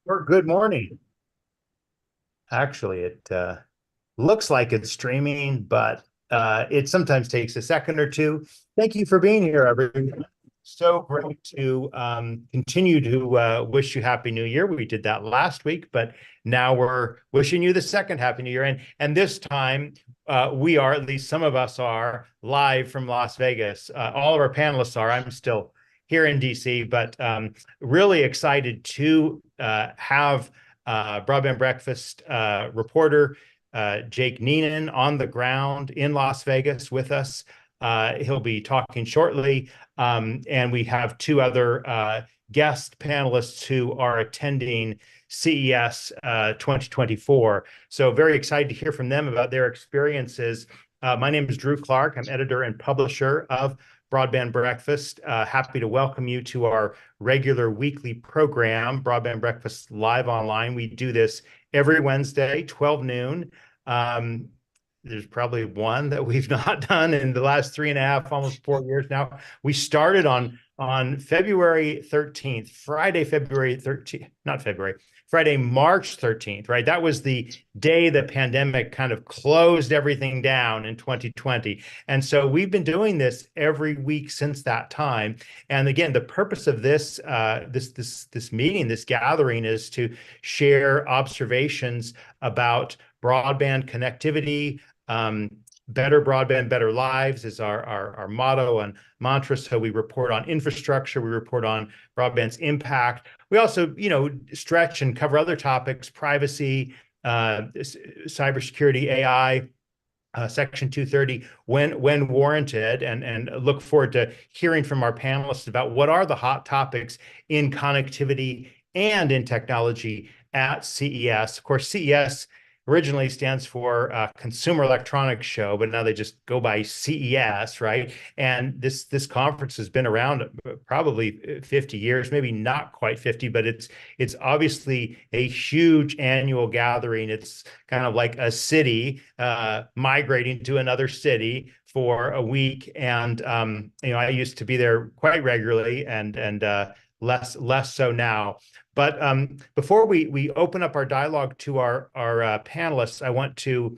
Or good morning. Actually, it looks like it's streaming, but it sometimes takes a second or two. Thank you for being here, everyone. So great to continue to wish you Happy New Year. We did that last week, but now we're wishing you the second Happy New Year. And this time, we are, at least some of us are, live from Las Vegas. All of our panelists are. I'm still here in DC, but really excited to have Broadband Breakfast reporter Jake Neenan on the ground in Las Vegas with us. He'll be talking shortly. And we have two other guest panelists who are attending CES 2024. So very excited to hear from them about their experiences. My name is Drew Clark. I'm editor and publisher of Broadband Breakfast. Happy to welcome you to our regular weekly program, Broadband Breakfast Live Online. We do this every Wednesday, 12 noon. There's probably one that we've not done in the last 3.5, almost 4 years now. We started on February 13th, Friday, February 13th, not February, Friday, March 13th, right? That was the day the pandemic kind of closed everything down in 2020. And so we've been doing this every week since that time. And again, the purpose of this meeting, this gathering, is to share observations about broadband connectivity. Better broadband, better lives is our motto and mantra. So we report on infrastructure, we report on broadband's impact. We also, stretch and cover other topics: privacy, cybersecurity, AI, Section 230 when warranted, and look forward to hearing from our panelists about what are the hot topics in connectivity and in technology at CES. Of course, CES originally stands for Consumer Electronics Show, but now they just go by CES, right? And this conference has been around probably 50 years, maybe not quite 50, but it's obviously a huge annual gathering. It's kind of like a city migrating to another city for a week, and I used to be there quite regularly, and less so now. But before we open up our dialogue to our panelists, I want to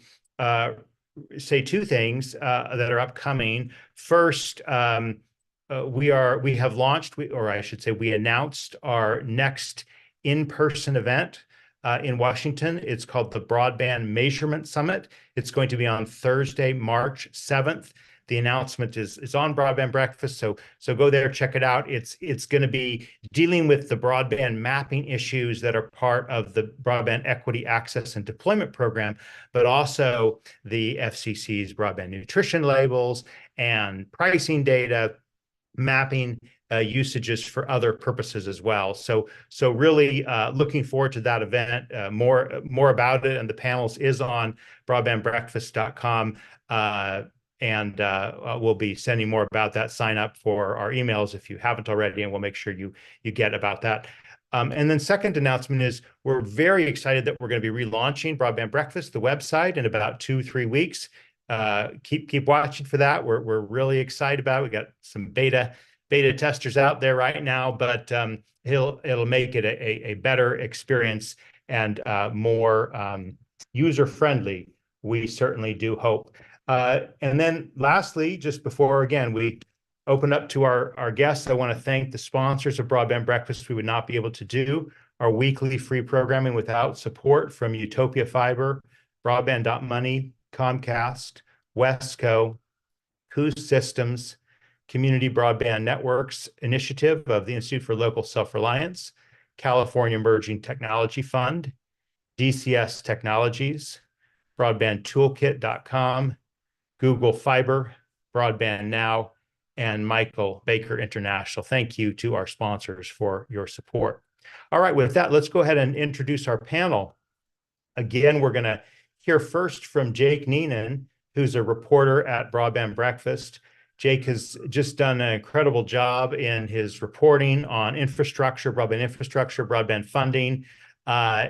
say two things that are upcoming. First, we have launched, or I should say, we announced our next in-person event in Washington. It's called the Broadband Measurement Summit. It's going to be on Thursday, March 7th. The announcement is on Broadband Breakfast, so go there, check it out. It's going to be dealing with the broadband mapping issues that are part of the Broadband Equity Access and Deployment Program, but also the FCC's broadband nutrition labels and pricing data, mapping usages for other purposes as well. So really looking forward to that event. More about it and the panels is on broadbandbreakfast.com. And we'll be sending more about that. Sign up for our emails if you haven't already, and we'll make sure you get about that. And then second announcement is we're very excited that we're going to be relaunching Broadband Breakfast, the website, in about 2-3 weeks. Keep watching for that. We're really excited about it. We got some beta testers out there right now, but it'll make it a better experience and more user friendly. We certainly do hope. And then lastly, just before, again, we open up to our guests, I want to thank the sponsors of Broadband Breakfast. We would not be able to do our weekly free programming without support from Utopia Fiber, Broadband.Money, Comcast, Wesco, Coos Systems, Community Broadband Networks Initiative of the Institute for Local Self-Reliance, California Emerging Technology Fund, DCS Technologies, BroadbandToolkit.com, Google Fiber, Broadband Now, and Michael Baker International. Thank you to our sponsors for your support. All right, with that, let's go ahead and introduce our panel. Again, we're going to hear first from Jake Neenan, who's a reporter at Broadband Breakfast. Jake has just done an incredible job in his reporting on infrastructure, broadband funding.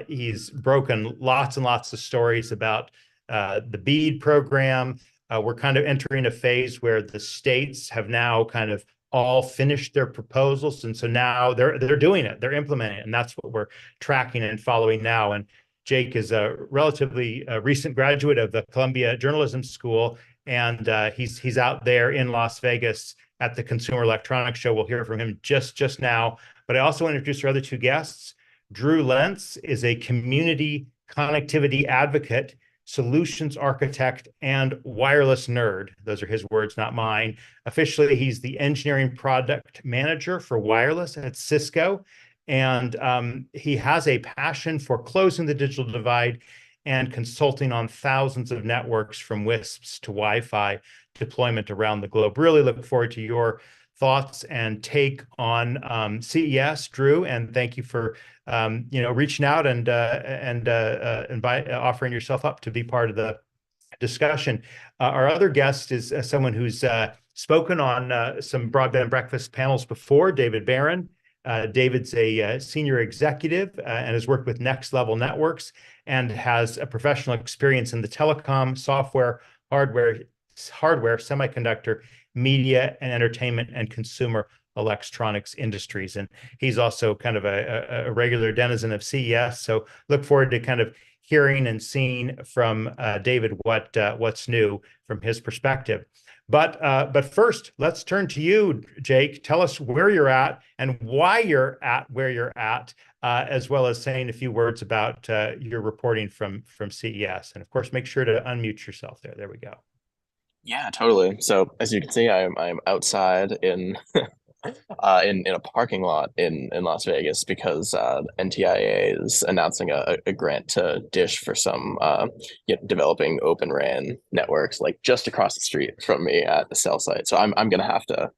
He's broken lots and lots of stories about the BEAD program. We're kind of entering a phase where the states have now kind of all finished their proposals, and so now they're doing it, they're implementing it, and that's what we're tracking and following now. And Jake is a relatively recent graduate of the Columbia Journalism School, and he's out there in Las Vegas at the Consumer Electronics Show. We'll hear from him just now. But I also want to introduce our other two guests. Drew Lentz is a community connectivity advocate, solutions architect, and wireless nerd. Those are his words, not mine. Officially, he's the engineering product manager for wireless at Cisco. And he has a passion for closing the digital divide and consulting on thousands of networks from WISPs to Wi-Fi deployment around the globe. Really look forward to your thoughts and take on CES, Drew, and thank you for reaching out and offering yourself up to be part of the discussion. Our other guest is someone who's spoken on some Broadband Breakfast panels before, David Barron. David's a senior executive and has worked with Next Level Networks and has a professional experience in the telecom, software, hardware, semiconductor, media and entertainment, and consumer electronics industries. And he's also kind of a regular denizen of CES. So look forward to kind of hearing and seeing from David what's new from his perspective. But first, let's turn to you, Jake. Tell us where you're at and why you're at where you're at, as well as saying a few words about your reporting from CES. And of course, make sure to unmute yourself there. There we go. Yeah, totally. So as you can see, I'm outside in in a parking lot in Las Vegas because NTIA is announcing a grant to Dish for some developing Open RAN networks like just across the street from me at the cell site. So I'm gonna have to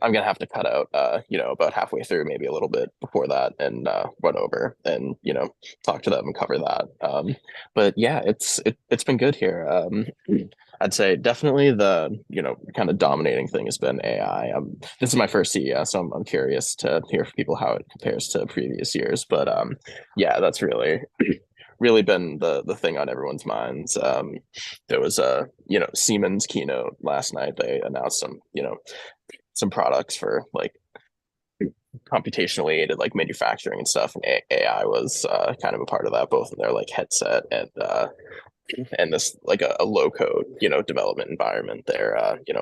I'm gonna have to cut out about halfway through, maybe a little bit before that, and run over and talk to them and cover that. But yeah, it's been good here. I'd say definitely the kind of dominating thing has been AI. This is my first CES, so I'm curious to hear from people how it compares to previous years. But yeah, that's really been the thing on everyone's minds. There was a Siemens keynote last night. They announced some products for like computationally aided like manufacturing and stuff, and AI was kind of a part of that, both in their like headset and this like a low code development environment they're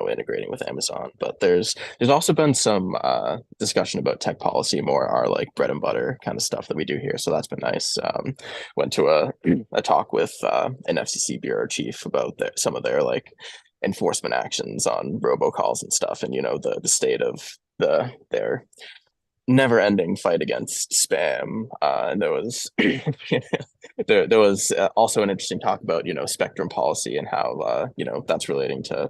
integrating with Amazon. But there's also been some discussion about tech policy, more our like bread and butter kind of stuff that we do here, so that's been nice. Went to a talk with an FCC bureau chief about some of their like enforcement actions on robocalls and stuff, and the state of their never-ending fight against spam. And there was there was also an interesting talk about spectrum policy and how that's relating to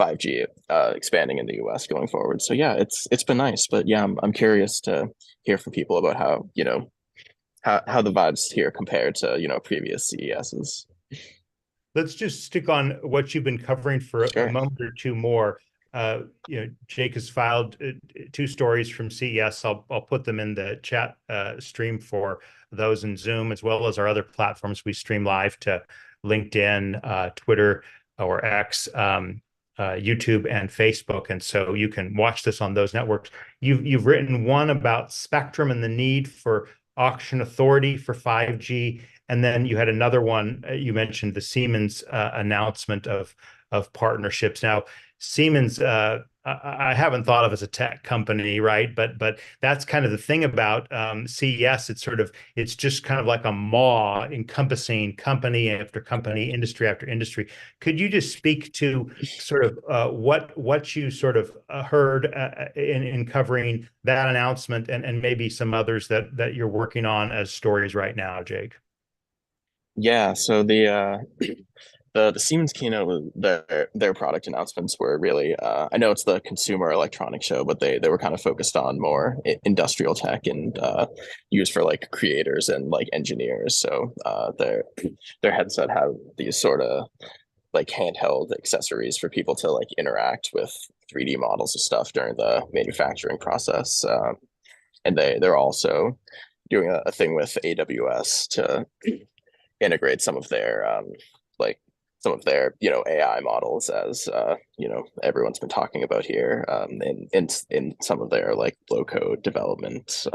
5G expanding in the US going forward. So yeah, it's been nice. But yeah, I'm curious to hear from people about how how the vibes here compare to previous CESs. Let's just stick on what you've been covering for a Sure. moment or two more. Jake has filed two stories from CES. I'll put them in the chat stream for those in Zoom, as well as our other platforms. We stream live to LinkedIn, Twitter, or X, YouTube, and Facebook, and so you can watch this on those networks. You've written one about spectrum and the need for auction authority for 5G, and then you had another one. You mentioned the Siemens announcement of partnerships. Now, Siemens, I haven't thought of as a tech company, right? But that's kind of the thing about CES. It's just kind of like a maw encompassing company after company, industry after industry. Could you just speak to sort of what you sort of heard in covering that announcement and maybe some others that you're working on as stories right now, Jake? Yeah, so the Siemens keynote, their product announcements were really I know it's the Consumer Electronics Show, but they were kind of focused on more industrial tech and used for like creators and like engineers. So their headset have these sort of like handheld accessories for people to like interact with 3D models of stuff during the manufacturing process. And they're also doing a thing with AWS to integrate like some of their, AI models, as everyone's been talking about here, in some of their like low code development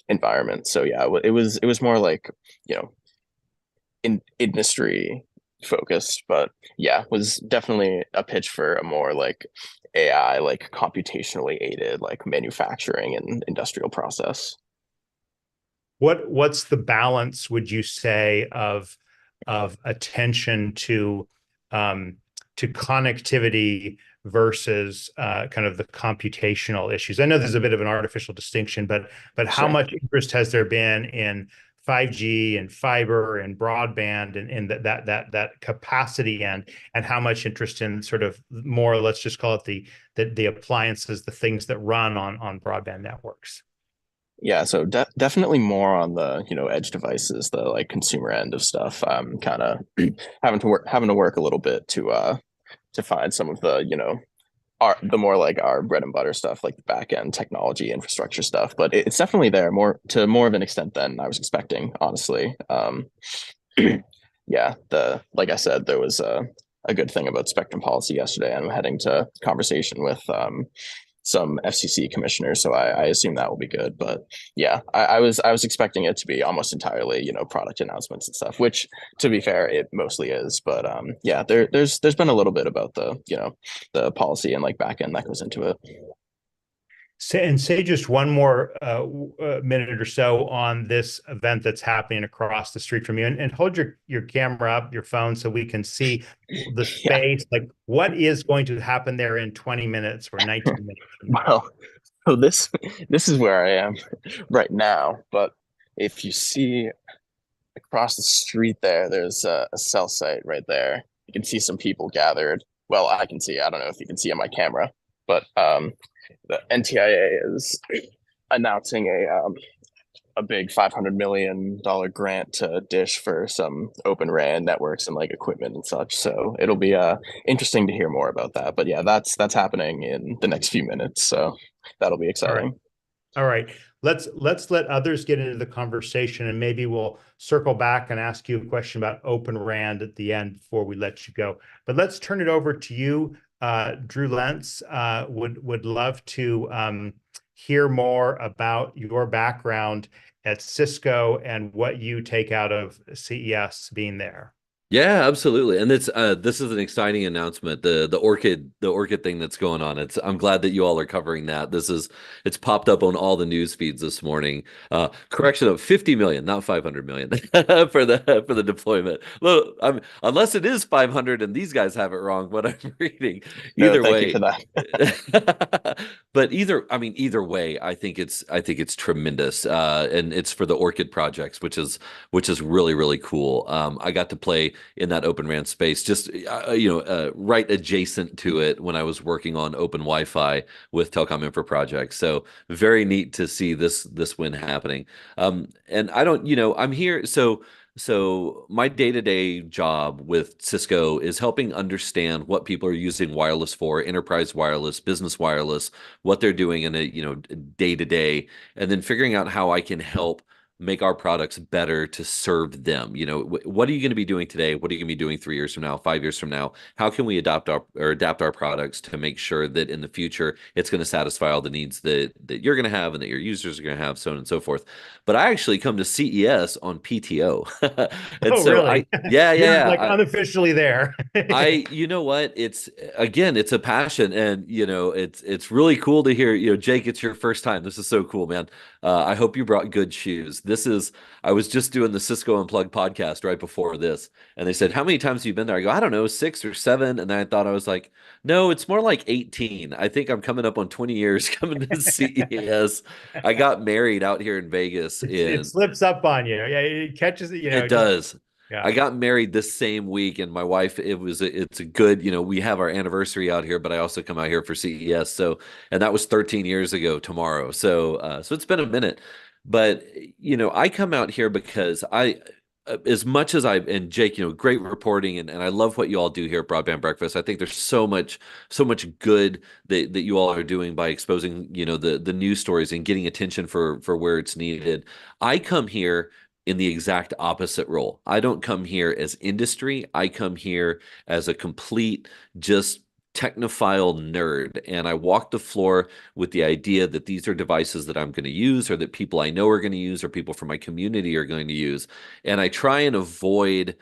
environments. So yeah, it was more like, you know in industry focused, but yeah, was definitely a pitch for a more like AI, like computationally aided like manufacturing and industrial process. What's the balance, would you say, of attention to connectivity versus kind of the computational issues? I know there's a bit of an artificial distinction, but how Sure. much interest has there been in 5G and fiber and broadband and that capacity and how much interest in sort of more, let's just call it the appliances, the things that run on broadband networks? Yeah, so definitely more on the, edge devices, the like consumer end of stuff. I'm kind of having to work a little bit to find some of the, the more like our bread and butter stuff, like the back end technology infrastructure stuff. But it's definitely there more of an extent than I was expecting, honestly. Yeah, the like I said, there was a good thing about spectrum policy yesterday, and I'm heading to conversation with some FCC commissioners, so I assume that will be good. But yeah, I was expecting it to be almost entirely, product announcements and stuff, which, to be fair, it mostly is. But yeah, there's been a little bit about the policy and like back end that goes into it. Say just one more minute or so on this event that's happening across the street from you, and hold your camera up, your phone, so we can see the Yeah. space. Like, what is going to happen there in 20 minutes or 19 minutes from now? Well, so this is where I am right now. But if you see across the street there, there's a cell site right there. You can see some people gathered. Well, I can see. I don't know if you can see on my camera, but the NTIA is announcing a big $500 million grant to Dish for some Open RAN networks and like equipment and such. So it'll be interesting to hear more about that. But yeah, that's happening in the next few minutes. So that'll be All right. exciting. All right. Let's let others get into the conversation, and maybe we'll circle back and ask you a question about Open RAN at the end before we let you go. But let's turn it over to you, Drew Lentz. Would love to hear more about your background at Cisco and what you take out of CES being there. Yeah, absolutely. And it's this is an exciting announcement. The orchid thing that's going on. I'm glad that you all are covering that. It's popped up on all the news feeds this morning. Correction of 50 million, not 500 million for the deployment. Well, unless it is 500 and these guys have it wrong, what I'm reading. No, Either thank you for way. that. But either way, I think it's tremendous. And it's for the Orchid projects, which is really, really cool. I got to play in that Open RAN space, just right adjacent to it when I was working on Open Wi-Fi with Telecom Infra projects. So very neat to see this win happening. And I don't, I'm here. So my day-to-day job with Cisco is helping understand what people are using wireless for, enterprise wireless, business wireless, what they're doing in a, day-to-day, and then figuring out how I can help make our products better to serve them. What are you going to be doing today? What are you going to be doing 3 years from now, 5 years from now? How can we adapt our products to make sure that in the future it's going to satisfy all the needs that you're going to have and that your users are going to have, so on and so forth. But I actually come to CES on PTO. And Oh, so really? yeah, You're yeah, like yeah. unofficially there. You know what? It's a passion, and it's really cool to hear. Jake, it's your first time. This is so cool, man. I hope you brought good shoes. I was just doing the Cisco Unplugged podcast right before this, and they said, "How many times have you been there?" I go, "I don't know, 6 or 7." And then I thought, I was like, "No, it's more like 18. I think I'm coming up on 20 years coming to CES. I got married out here in Vegas It in slips up on you. Yeah, it catches it, It just does. yeah. I got married this same week, and my wife, it's a good, we have our anniversary out here, but I also come out here for CES. So, and that was 13 years ago tomorrow. So it's been a minute, but I come out here because as much as and Jake, great reporting, and I love what you all do here at Broadband Breakfast. I think there's so much good that you all are doing by exposing, the news stories and getting attention for where it's needed. I come here in the exact opposite role. I don't come here as industry. I come here as a complete, just technophile nerd. And I walk the floor with the idea that these are devices that I'm going to use, or that people I know are going to use, or people from my community are going to use. And I try and avoid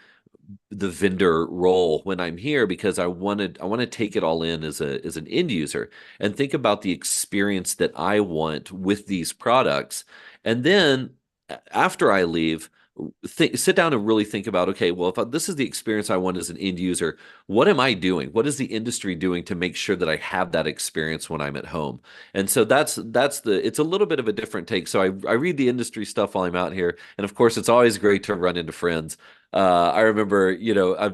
the vendor role when I'm here, because I want to take it all in as an end user and think about the experience that I want with these products. And then after I leave, sit down and really think about, okay, well, if this is the experience I want as an end user, what am I doing? What is the industry doing to make sure that I have that experience when I'm at home? And so it's a little bit of a different take. So I read the industry stuff while I'm out here. And of course, it's always great to run into friends. I remember,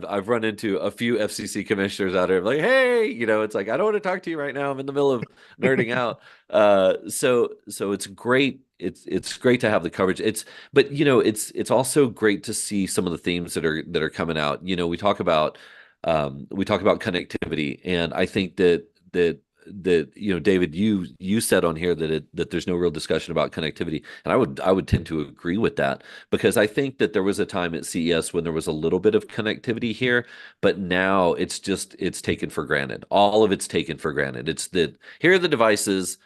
I've run into a few FCC commissioners out there, like, hey, it's like, I don't want to talk to you right now. I'm in the middle of nerding out. So it's great. It's great to have the coverage. But it's also great to see some of the themes that are coming out. We talk about connectivity, and I think that David, you said on here that there's no real discussion about connectivity, and I would tend to agree with that, because I think that there was a time at CES when there was a little bit of connectivity here, but now it's taken for granted. All of it's taken for granted. It's that here are the devices.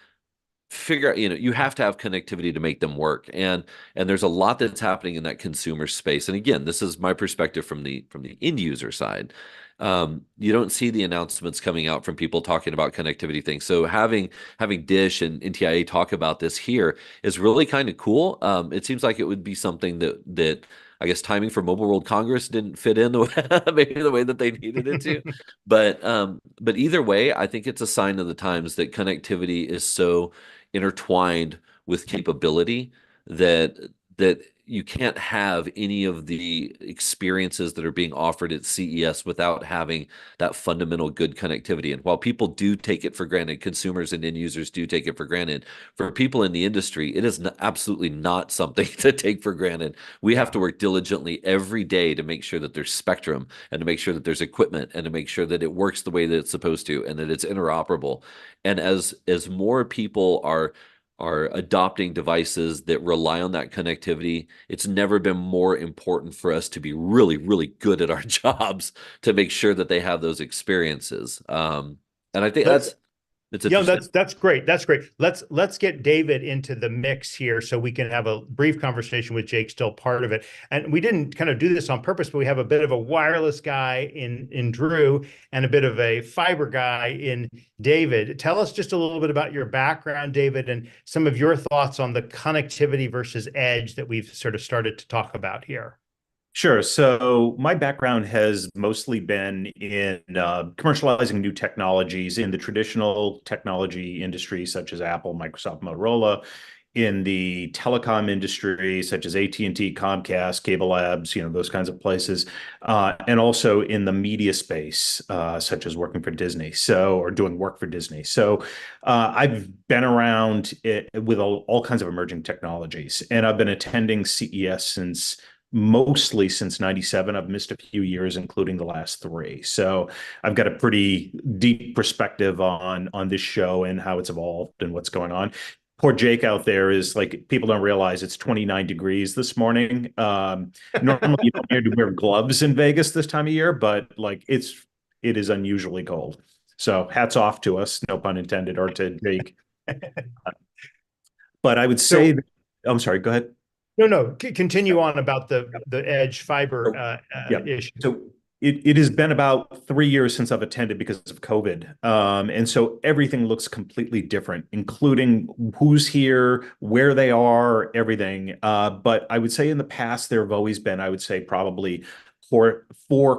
Figure out, you have to have connectivity to make them work, and there's a lot that's happening in that consumer space. And again, this is my perspective from the end user side. You don't see the announcements coming out from people talking about connectivity things. So having Dish and NTIA talk about this here is really kind of cool. It seems like it would be something that I guess timing for Mobile World Congress didn't fit in maybe the way that they needed it to. But either way, I think it's a sign of the times that connectivity is so intertwined with capability that you can't have any of the experiences that are being offered at CES without having that fundamental good connectivity. And while people do take it for granted, consumers and end users do take it for granted, for people in the industry, it is absolutely not something to take for granted. We have to work diligently every day to make sure that there's spectrum, and to make sure that there's equipment, and to make sure that it works the way that it's supposed to, and that it's interoperable. And as more people are adopting devices that rely on that connectivity, it's never been more important for us to be really, really good at our jobs to make sure that they have those experiences. And I think it's that's great. That's great. Let's get David into the mix here so we can have a brief conversation with Jake, still part of it. And we didn't kind of do this on purpose, but we have a bit of a wireless guy in Drew and a bit of a fiber guy in David. Tell us just a little bit about your background, David, and some of your thoughts on the connectivity versus edge that we've sort of started to talk about here. Sure. So my background has mostly been in commercializing new technologies in the traditional technology industry, such as Apple, Microsoft, Motorola, in the telecom industry, such as AT&T, Comcast, Cable Labs, those kinds of places, and also in the media space, such as working for Disney, or doing work for Disney. So I've been around with all kinds of emerging technologies, and I've been attending CES mostly since 97. I've missed a few years, including the last 3. So I've got a pretty deep perspective on this show and how it's evolved and what's going on. Poor Jake out there is like, people don't realize it's 29 degrees this morning. Normally you don't need to wear gloves in Vegas this time of year, but like it is unusually cold. So hats off to us, no pun intended, or to Jake. But I would say, I'm sorry, go ahead. No, continue on about the edge fiber issue. So it has been about 3 years since I've attended because of COVID. And so everything looks completely different, including who's here, where they are, everything. But I would say in the past, there have always been, I would say, probably four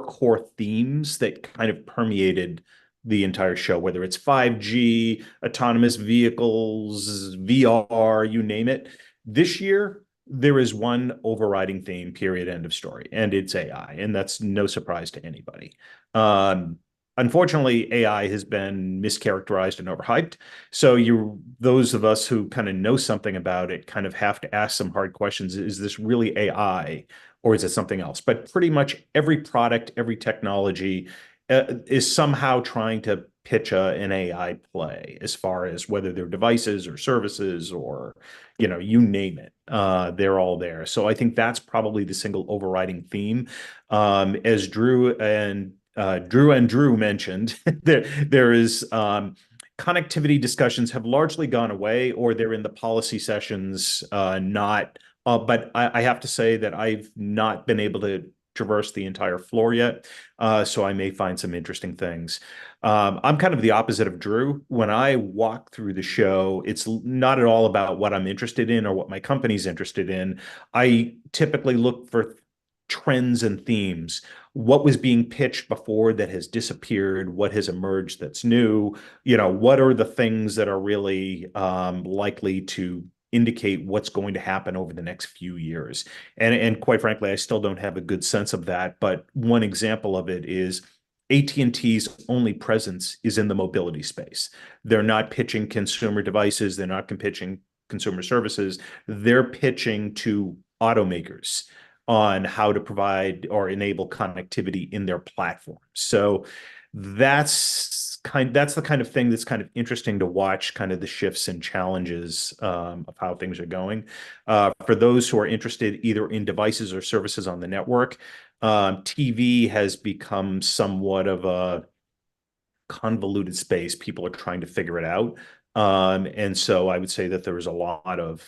core themes that kind of permeated the entire show, whether it's 5G, autonomous vehicles, VR, you name it. This year, there is one overriding theme, period, end of story, and it's AI, and that's no surprise to anybody. Unfortunately, AI has been mischaracterized and overhyped. So those of us who kind of know something about it kind of have to ask some hard questions. Is this really AI, or is it something else? But pretty much every product, every technology, is somehow trying to pitch an AI play as far as whether they're devices or services or, you name it. They're all there. So I think that's probably the single overriding theme. As Drew mentioned, there is connectivity discussions have largely gone away, or they're in the policy sessions, not. But I have to say that I've not been able to traverse the entire floor yet, so I may find some interesting things. I'm kind of the opposite of Drew. When I walk through the show, it's not at all about what I'm interested in or what my company's interested in. I typically look for trends and themes. What was being pitched before that has disappeared? What has emerged that's new? What are the things that are really likely to indicate what's going to happen over the next few years? And quite frankly, I still don't have a good sense of that. But one example of it is AT&T's only presence is in the mobility space. They're not pitching consumer devices. They're not pitching consumer services. They're pitching to automakers on how to provide or enable connectivity in their platforms. So that's the kind of thing that's kind of interesting to watch, kind of the shifts and challenges of how things are going. For those who are interested either in devices or services on the network, TV has become somewhat of a convoluted space. People are trying to figure it out. And so I would say that there is a lot of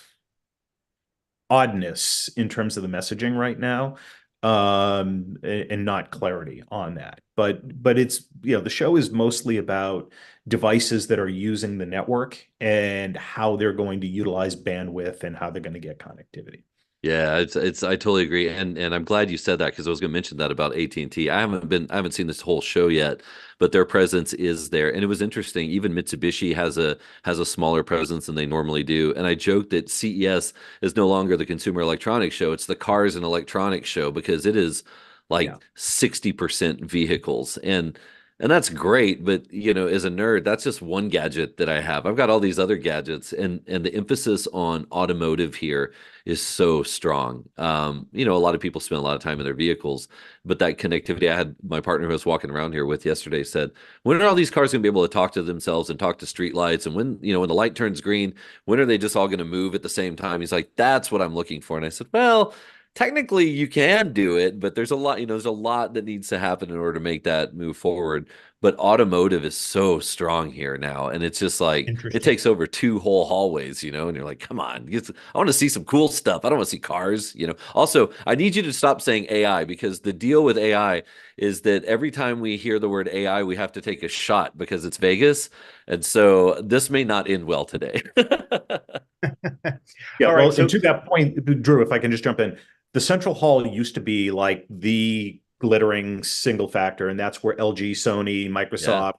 oddness in terms of the messaging right now, and not clarity on that. But it's, the show is mostly about devices that are using the network and how they're going to utilize bandwidth and how they're going to get connectivity. Yeah, it's I totally agree, and I'm glad you said that, because I was going to mention that about AT&T. I haven't seen this whole show yet, but their presence is there, and it was interesting. Even Mitsubishi has a smaller presence than they normally do, and I joked that CES is no longer the Consumer Electronics Show; it's the Cars and Electronics Show, because it is like 60% vehicles, and that's great. But as a nerd, that's just one gadget that I have. I've got all these other gadgets, and the emphasis on automotive here is so strong. A lot of people spend a lot of time in their vehicles, but that connectivity, I had my partner who I was walking around here with yesterday said, when are all these cars going to be able to talk to themselves and talk to street lights? And when the light turns green, when are they just all going to move at the same time? He's like, that's what I'm looking for. And I said, well, technically you can do it, but there's a lot that needs to happen in order to make that move forward. But automotive is so strong here now, and it's just like it takes over 2 whole hallways, and you're like, come on, I want to see some cool stuff. I don't want to see cars. Also, I need you to stop saying AI, because the deal with AI is that every time we hear the word AI, we have to take a shot because it's Vegas, and so this may not end well today. Yeah, all right, so to that point, Drew, if I can just jump in, the central hall used to be like the glittering single factor, and that's where LG, Sony, Microsoft,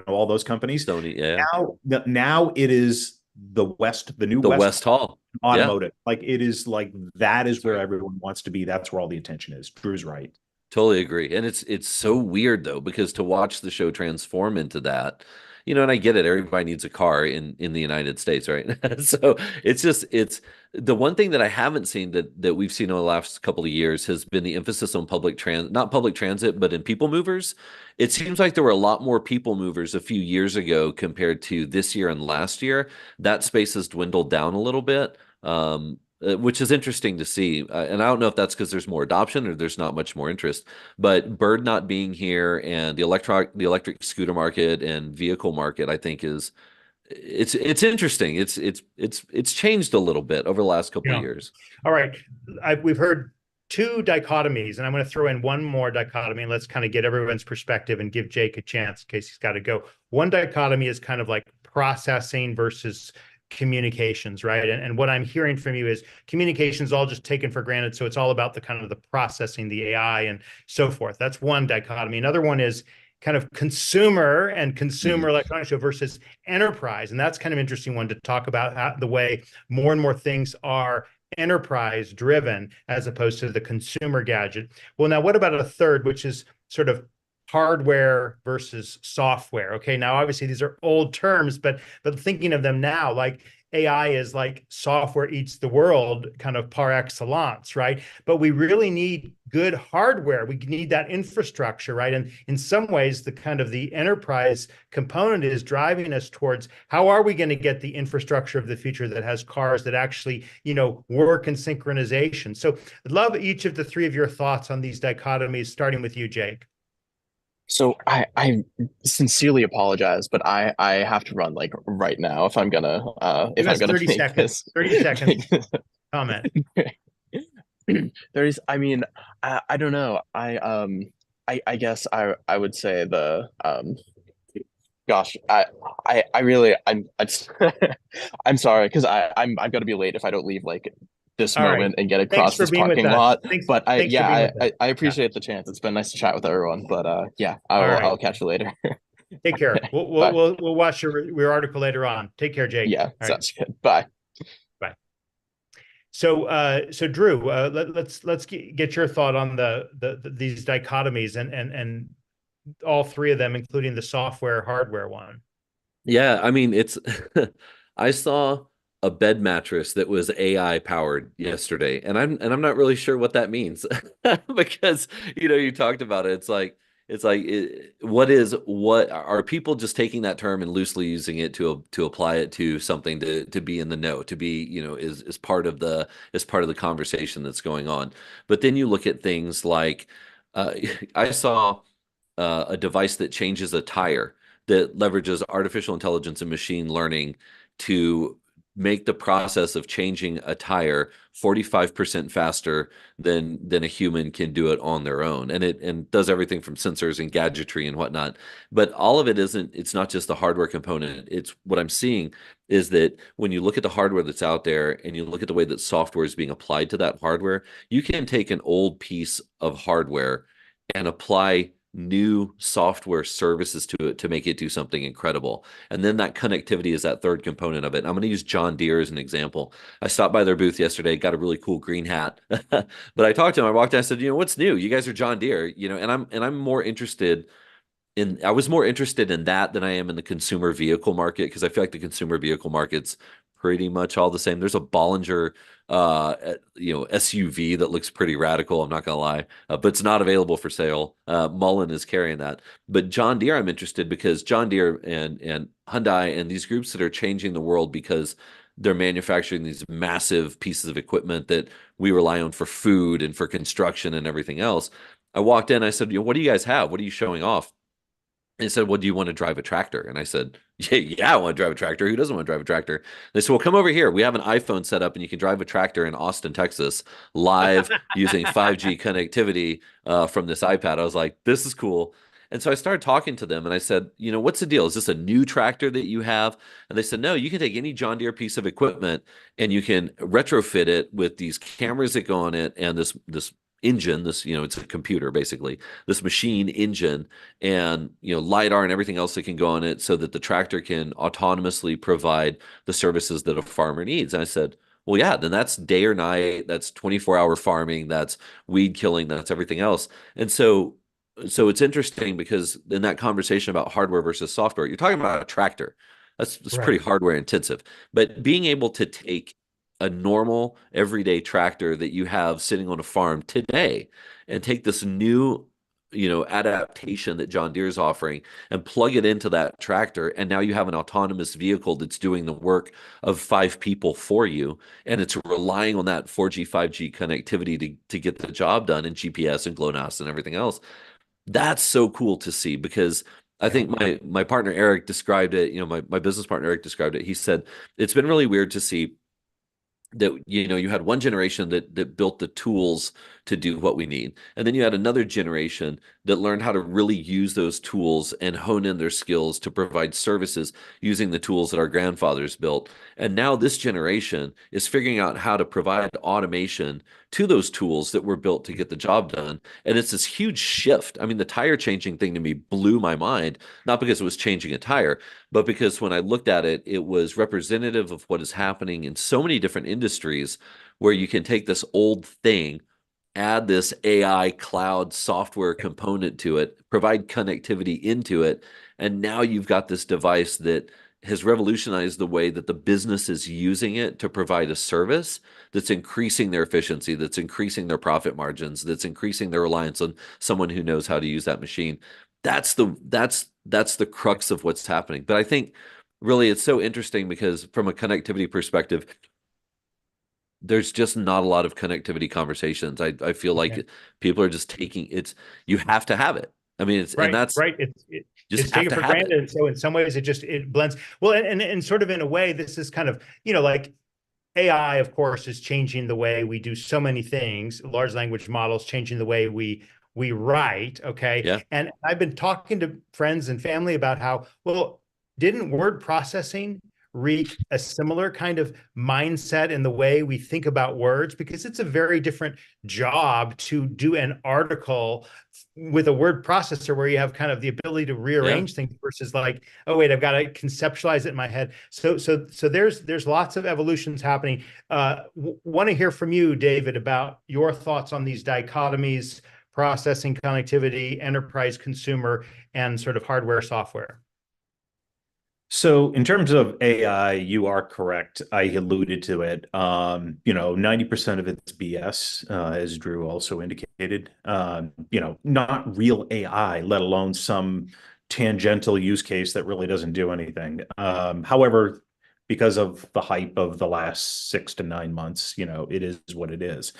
all those companies. Sony, yeah. Now it is the new West Hall automotive. Like it is like that is where everyone wants to be. That's where all the attention is. Drew's right. Totally agree. And it's so weird though, because to watch the show transform into that, and I get it, everybody needs a car in the United States, right? So it's the one thing that I haven't seen that we've seen over the last couple of years has been the emphasis on not public transit, but in people movers. It seems like there were a lot more people movers a few years ago compared to this year and last year. That space has dwindled down a little bit. Which is interesting to see. And I don't know if that's because there's more adoption or there's not much more interest. But Bird not being here, and the electric scooter market and vehicle market, I think it's interesting. It's changed a little bit over the last couple of years. All right, we've heard 2 dichotomies, and I'm going to throw in one more dichotomy, and let's kind of get everyone's perspective and give Jake a chance in case he's got to go. One dichotomy is kind of like processing versus communications, right? And what I'm hearing from you is communications all just taken for granted. So it's all about the kind of the processing, the AI and so forth. That's one dichotomy. Another one is kind of consumer electronics show versus enterprise. And that's kind of interesting one to talk about, the way more and more things are enterprise driven as opposed to the consumer gadget. Well, now what about a third, which is sort of hardware versus software? Okay, now obviously these are old terms, but thinking of them now, like AI is like software eats the world kind of par excellence, right? But we really need good hardware. We need that infrastructure, right? And in some ways, the kind of the enterprise component is driving us towards how are we going to get the infrastructure of the future that has cars that actually, work in synchronization. So I'd love each of the three of your thoughts on these dichotomies, starting with you, Jake. So I sincerely apologize, but I have to run like right now if Give I'm us gonna 30 make seconds. this 30 seconds. Comment. I don't know. I guess I would say the gosh, I really I'm I'm sorry because I'm gonna be late if I don't leave like this All right. moment and get Thanks across for this being with parking us. lot. Thanks. But Thanks for being with us. I Yeah. appreciate the chance. It's been nice to chat with everyone. But yeah, All right. I'll catch you later. Take care. We'll Bye. we'll watch your article later on. Take care, Jake. Yeah, All right. sounds good. Bye. Bye. So Drew, let's get your thought on these dichotomies and all three of them, including the software hardware one. Yeah, I mean, it's I saw a bed mattress that was AI powered yesterday, and I'm not really sure what that means because you talked about it. What are people just taking that term and loosely using it to apply it to something to be in the know, to be, is part of the conversation that's going on. But then you look at things like I saw a device that changes a tire that leverages artificial intelligence and machine learning to make the process of changing a tire 45% faster than a human can do it on their own. And it does everything from sensors and gadgetry and whatnot. But all of it's not just the hardware component. It's what I'm seeing is that when you look at the hardware that's out there and you look at the way that software is being applied to that hardware, you can take an old piece of hardware and apply new software services to it to make it do something incredible. And then that connectivity is that third component of it. And I'm going to use John Deere as an example. I stopped by their booth yesterday, got a really cool green hat. But I talked to him, I walked in, I said, what's new? You guys are John Deere, and I'm more interested I was more interested in that than I am in the consumer vehicle market, because I feel like the consumer vehicle market's pretty much all the same. There's a Bollinger SUV that looks pretty radical, I'm not gonna lie, but it's not available for sale. Mullen is carrying that. But John Deere, I'm interested because John Deere and Hyundai and these groups that are changing the world because they're manufacturing these massive pieces of equipment that we rely on for food and for construction and everything else. I walked in, I said, what do you guys have? What are you showing off? And they said, well, do you want to drive a tractor? And I said, yeah, I want to drive a tractor. Who doesn't want to drive a tractor? And they said, well, come over here. We have an iPhone set up and you can drive a tractor in Austin, Texas, live using 5G connectivity from this iPad. I was like, this is cool. And so I started talking to them and I said, what's the deal? Is this a new tractor that you have? And they said, no, you can take any John Deere piece of equipment and you can retrofit it with these cameras that go on it and this engine, it's a computer basically, this machine engine, and lidar and everything else that can go on it so that the tractor can autonomously provide the services that a farmer needs. And I said, well, yeah, then that's day or night, that's 24-hour farming, that's weed killing, that's everything else. And so it's interesting because in that conversation about hardware versus software, you're talking about a tractor. That's Right. pretty hardware intensive. But being able to take a normal everyday tractor that you have sitting on a farm today and take this new adaptation that John Deere is offering and plug it into that tractor, and now you have an autonomous vehicle that's doing the work of 5 people for you, and it's relying on that 4G 5G connectivity to get the job done, and GPS and GLONASS and everything else. That's so cool to see, because I think my partner Eric described it, my business partner Eric described it. He said it's been really weird to see that you had one generation that built the tools to do what we need, and then you had another generation that learned how to really use those tools and hone in their skills to provide services using the tools that our grandfathers built. And now this generation is figuring out how to provide automation to those tools that were built to get the job done. And it's this huge shift. I mean, the tire changing thing to me blew my mind, not because it was changing a tire, but because when I looked at it, it was representative of what is happening in so many different industries, where you can take this old thing, add this AI cloud software component to it, provide connectivity into it, and now you've got this device that has revolutionized the way that the business is using it to provide a service that's increasing their efficiency, that's increasing their profit margins, that's increasing their reliance on someone who knows how to use that machine. That's the crux of what's happening. But I think really it's so interesting because from a connectivity perspective, there's just not a lot of connectivity conversations. I feel like people are just taking you have to have it. I mean, it's right, and that's right. It's taken for granted. And so in some ways it blends. Well, and sort of in a way, this is kind of, like AI, of course, is changing the way we do so many things. Large language models changing the way we write. Okay. Yeah. And I've been talking to friends and family about how, well, didn't word processing reach a similar kind of mindset in the way we think about words? Because it's a very different job to do an article with a word processor where you have kind of the ability to rearrange things versus like, oh wait, I've got to conceptualize it in my head. So there's lots of evolutions happening. Want to hear from you, David, about your thoughts on these dichotomies: processing, connectivity, enterprise, consumer, and sort of hardware, software. So in terms of AI, you are correct. I alluded to it. 90% of it's BS, as Drew also indicated. Not real AI, let alone some tangential use case that really doesn't do anything. However, because of the hype of the last 6 to 9 months, it is what it is.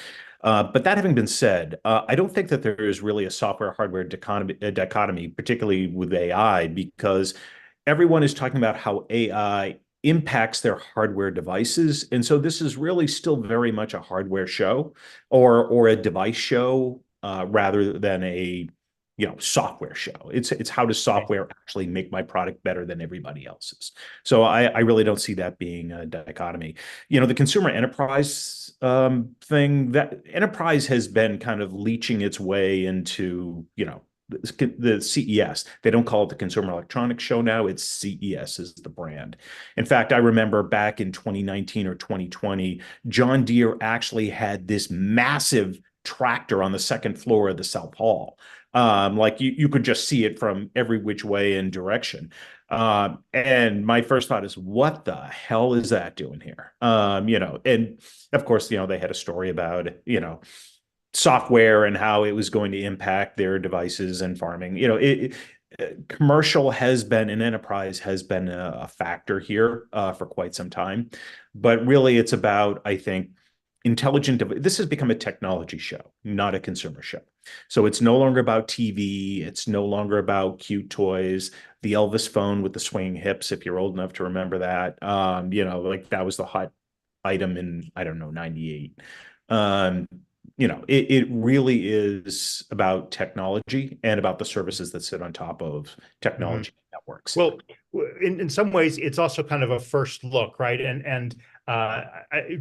But that having been said, I don't think that there is really a software hardware dichotomy, particularly with AI, because everyone is talking about how AI impacts their hardware devices. And so this is really still very much a hardware show or a device show rather than a software show. It's how does software actually make my product better than everybody else's. So I really don't see that being a dichotomy. The consumer enterprise thing, that enterprise has been kind of leeching its way into, the CES. They don't call it the Consumer Electronics Show now. It's CES is the brand. In fact, I remember back in 2019 or 2020, John Deere actually had this massive tractor on the second floor of the South Hall. Like you could just see it from every which way and direction. And my first thought is, what the hell is that doing here? And of course, they had a story about, software and how it was going to impact their devices and farming. Commercial has been, and enterprise has been a factor here for quite some time. But really, it's about, I think, this has become a technology show, not a consumer show. So it's no longer about TV. It's no longer about cute toys. The Elvis phone with the swinging hips, if you're old enough to remember that, like that was the hot item in, I don't know, 98. It really is about technology and about the services that sit on top of technology networks. Well, in some ways, it's also kind of a first look, right? And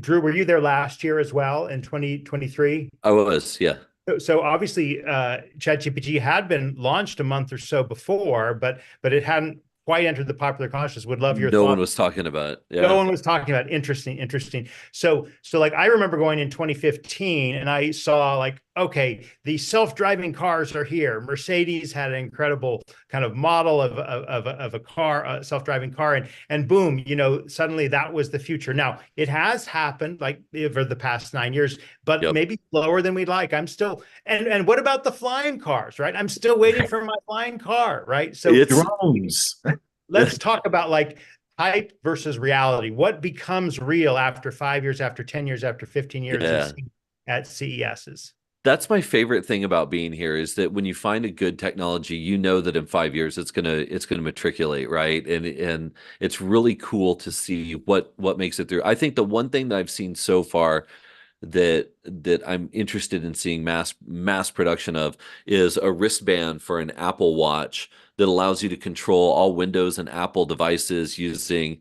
Drew, were you there last year as well in 2023? I was, yeah. So obviously, ChatGPT had been launched a month or so before, but it hadn't quite entered the popular consciousness. Would love your thoughts. No one was talking about it. Yeah. No one was talking about it. Interesting. So like I remember going in 2015 and I saw like, okay, the self-driving cars are here. Mercedes had an incredible kind of model of a car, a self-driving car, and boom, suddenly that was the future. Now it has happened like over the past 9 years, but maybe slower than we'd like. I'm still, and what about the flying cars, right? I'm still waiting for my flying car, right? So it's drones. Let's talk about like hype versus reality. What becomes real after 5 years, after 10 years, after 15 years at CESs? That's my favorite thing about being here is that when you find a good technology, you know that in 5 years it's gonna matriculate, right? And it's really cool to see what makes it through. I think the one thing that I've seen so far that I'm interested in seeing mass production of is a wristband for an Apple Watch that allows you to control all Windows and Apple devices using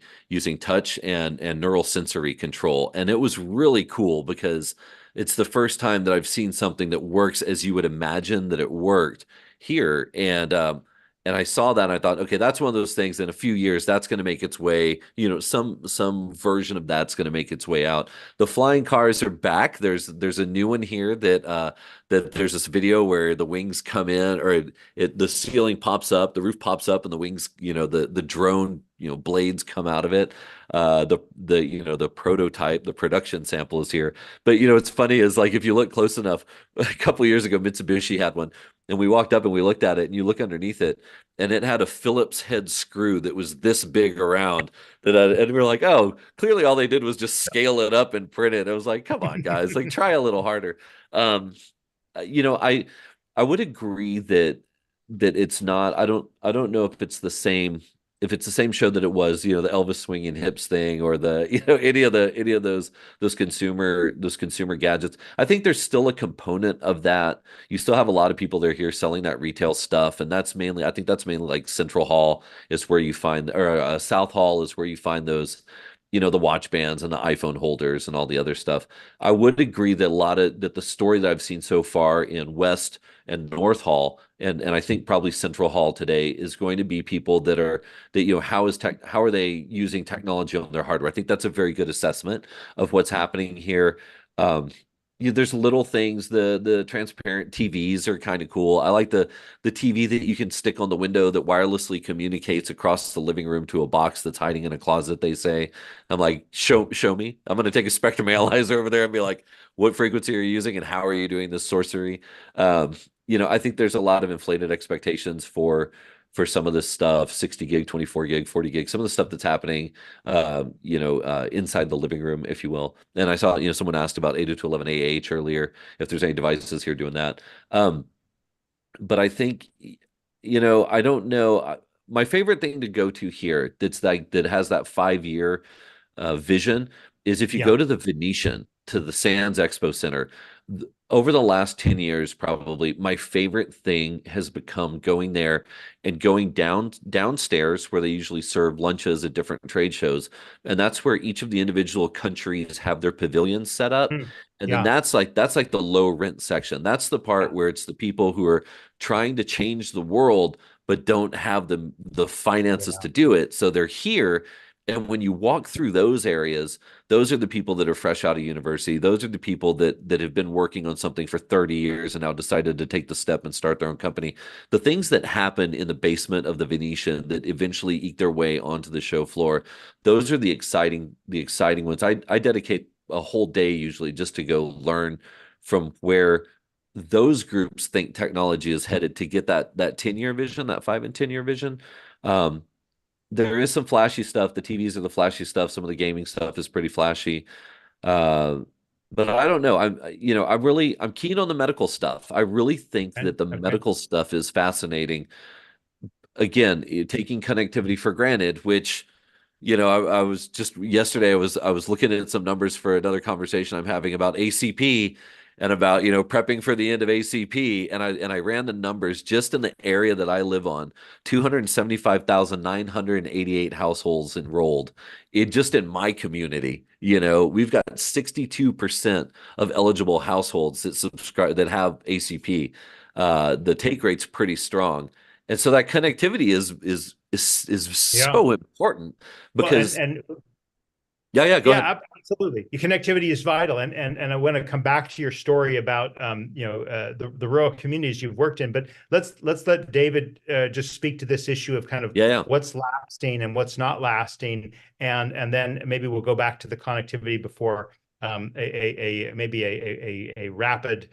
touch and neural sensory control. And it was really cool because it's the first time that I've seen something that works as you would imagine that it worked here. And I saw that and I thought, okay, that's one of those things in a few years that's going to make its way, some version of that's going to make its way out. The flying cars are back. There's a new one here that there's this video where the wings come in or the ceiling pops up, the roof pops up and the wings, the drone blades come out of it. The prototype, the production sample is here. But it's funny is like if you look close enough, a couple of years ago, Mitsubishi had one, and we walked up and we looked at it, and you look underneath it, and it had a Phillips head screw that was this big around and we are like, oh, clearly all they did was just scale it up and print it. I was like, come on, guys, like try a little harder. Um, I would agree that it's not. I don't know if it's the same. If it's the same show that it was, the Elvis swinging hips thing, or the any of those consumer gadgets. I think there's still a component of that. You still have a lot of people that are here selling that retail stuff, and I think that's mainly like Central Hall is where you find, or South Hall is where you find those, the watch bands and the iPhone holders and all the other stuff. I would agree that the story that I've seen so far in West and North Hall, and I think probably Central Hall today, is going to be people how are they using technology on their hardware? I think that's a very good assessment of what's happening here. There's little things. The transparent TVs are kind of cool. I like the TV that you can stick on the window that wirelessly communicates across the living room to a box that's hiding in a closet, they say. I'm like, show me. I'm going to take a spectrum analyzer over there and be like, what frequency are you using and how are you doing this sorcery? I think there's a lot of inflated expectations for some of this stuff, 60 gig, 24 gig, 40 gig, some of the stuff that's happening, inside the living room, if you will. And I saw, someone asked about 802.11ah earlier, if there's any devices here doing that. But I think, I don't know. My favorite thing to go to here that has that 5-year vision is if you go to the Venetian, to the Sands Expo Center. Over the last 10 years, probably my favorite thing has become going there and going downstairs where they usually serve lunches at different trade shows. And that's where each of the individual countries have their pavilions set up. And then that's like the low rent section. That's the part where it's the people who are trying to change the world, but don't have the finances to do it. So they're here. And when you walk through those areas, those are the people that are fresh out of university. Those are the people that have been working on something for 30 years and now decided to take the step and start their own company. The things that happen in the basement of the Venetian that eventually eke their way onto the show floor, those are the exciting ones. I dedicate a whole day usually just to go learn from where those groups think technology is headed to get that 10-year vision, that 5 and 10-year vision. There is some flashy stuff. The TVs are the flashy stuff. Some of the gaming stuff is pretty flashy. But I don't know. I'm keen on the medical stuff. I really think that the medical stuff is fascinating. Again, taking connectivity for granted, which, I was just yesterday, I was looking at some numbers for another conversation I'm having about ACP and about, prepping for the end of ACP. And I ran the numbers just in the area that I live on, 275,988 households enrolled just in my community. We've got 62% of eligible households that have ACP. The take rate's pretty strong. And so that connectivity is so important because go ahead. Absolutely. Your connectivity is vital, and I want to come back to your story about the rural communities you've worked in. But let's let David just speak to this issue of kind of what's lasting and what's not lasting, and then maybe we'll go back to the connectivity before maybe a rapid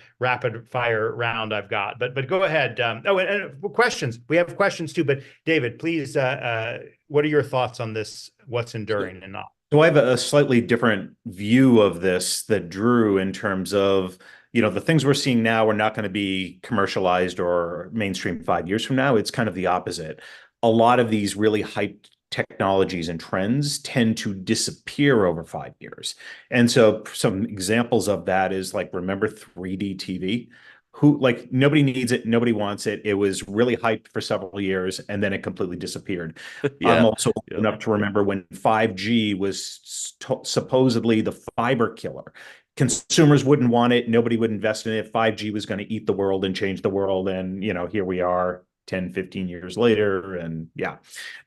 fire round I've got. But go ahead. And questions. We have questions too. But David, please, what are your thoughts on this? What's enduring and not? So I have a slightly different view of this that Drew, in terms of, the things we're seeing now are not going to be commercialized or mainstream 5 years from now. It's kind of the opposite. A lot of these really hyped technologies and trends tend to disappear over 5 years. And so some examples of that is like, remember 3D TV? Nobody needs it, nobody wants it. It was really hyped for several years and then it completely disappeared. I'm also old enough to remember when 5G was supposedly the fiber killer. Consumers wouldn't want it, nobody would invest in it. 5G was going to eat the world and change the world. And, here we are 10, 15 years later, and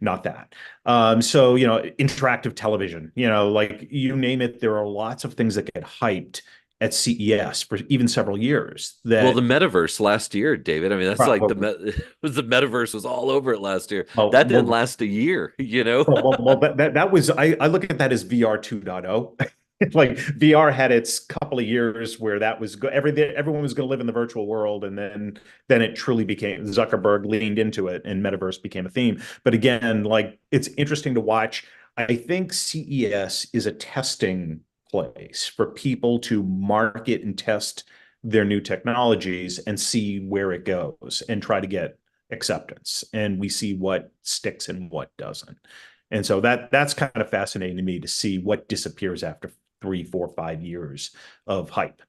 not that. Interactive television, like you name it, there are lots of things that get hyped at CES for even several years. Well, the That metaverse last year, David. I mean, that's like well, the metaverse was all over it last year. well, That didn't well, last a year, you know? that was I look at that as VR 2.0. Like VR had its couple of years where that was everyone was going to live in the virtual world, and then it truly became Zuckerberg leaned into it, and metaverse became a theme. But again, like it's interesting to watch. I think CES is a testing place for people to market and test their new technologies and see where it goes and try to get acceptance. And we see what sticks and what doesn't. And so that's kind of fascinating to me to see what disappears after 3, 4, 5 years of hype.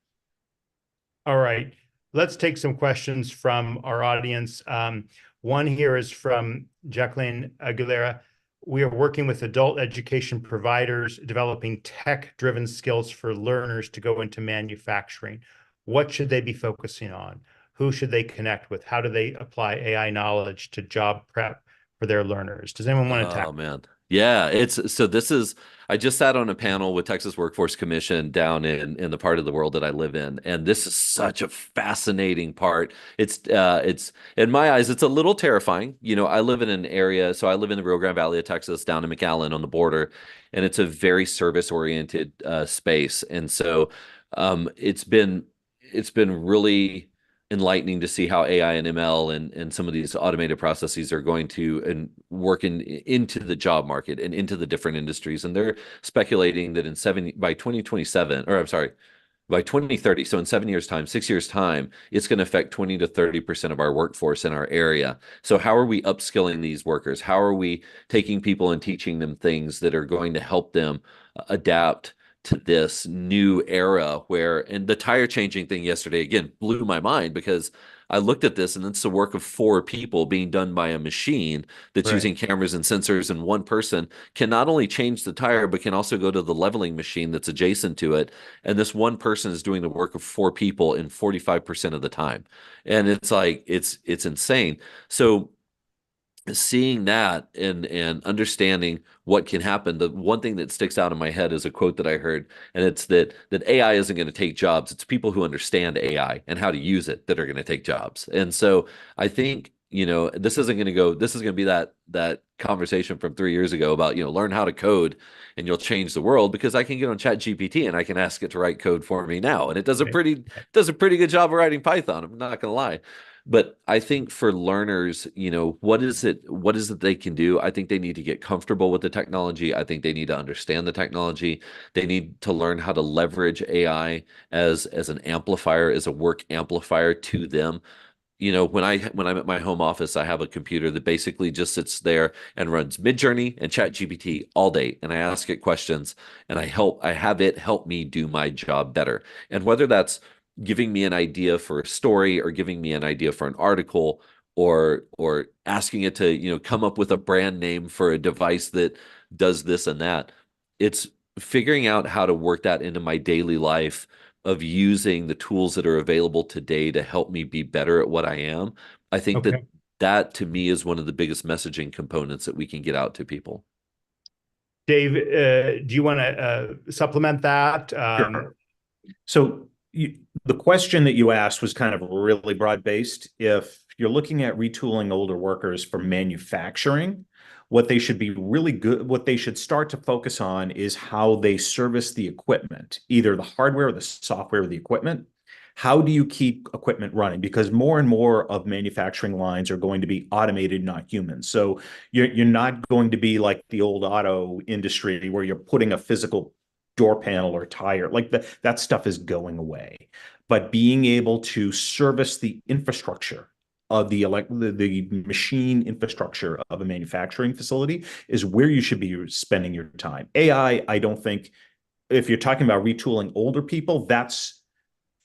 All right. Let's take some questions from our audience. One here is from Jacqueline Aguilera. We are working with adult education providers, developing tech-driven skills for learners to go into manufacturing. What should they be focusing on? Who should they connect with? How do they apply AI knowledge to job prep for their learners? Does anyone want to Oh tackle? man. Yeah, this is I just sat on a panel with Texas Workforce Commission down in the part of the world that I live in, and this is such a fascinating part. It's in my eyes, it's a little terrifying. You know, I live in an area, so I live in the Rio Grande Valley of Texas, down in McAllen on the border, and it's a very service-oriented space. And so it's been really enlightening to see how AI and ML and some of these automated processes are going to and work into the job market and into the different industries. And they're speculating that by 2027, or I'm sorry, by 2030, so in 7 years' time, 6 years' time, it's going to affect 20 to 30% of our workforce in our area. So how are we upskilling these workers? How are we taking people and teaching them things that are going to help them adapt to this new era and the tire changing thing yesterday again blew my mind, because I looked at this and it's the work of 4 people being done by a machine that's Right. using cameras and sensors, and one person can not only change the tire but can also go to the leveling machine that's adjacent to it, and this one person is doing the work of 4 people in 45% of the time. And it's like it's insane. So seeing that and understanding what can happen, the one thing that sticks out in my head is a quote that I heard, and it's that AI isn't going to take jobs. It's people who understand AI and how to use it that are going to take jobs. And so I think, this isn't going to go, this is going to be that conversation from 3 years ago about, learn how to code and you'll change the world, because I can get on Chat GPT and I can ask it to write code for me now, and it does a pretty good job of writing Python. I'm not going to lie. But I think for learners, what is it they can do? I think they need to get comfortable with the technology. I think they need to understand the technology. They need to learn how to leverage AI as an amplifier, as a work amplifier to them. When I'm at my home office, I have a computer that basically just sits there and runs Midjourney and ChatGPT all day, and I ask it questions, and I have it help me do my job better. And whether that's giving me an idea for a story, or giving me an idea for an article, or asking it to, come up with a brand name for a device that does this and that. It's figuring out how to work that into my daily life of using the tools that are available today to help me be better at what I am. I think that to me is one of the biggest messaging components that we can get out to people. Dave, do you want to supplement that? Sure. So the question that you asked was kind of really broad-based. If you're looking at retooling older workers for manufacturing, what they should start to focus on is how they service the equipment, either the hardware or the software of the equipment. How do you keep equipment running? Because more and more of manufacturing lines are going to be automated, not human. So you're not going to be like the old auto industry where you're putting a physical door panel or tire. Like that stuff is going away. But being able to service the infrastructure of the machine infrastructure of a manufacturing facility is where you should be spending your time. AI, I don't think, if you're talking about retooling older people, that's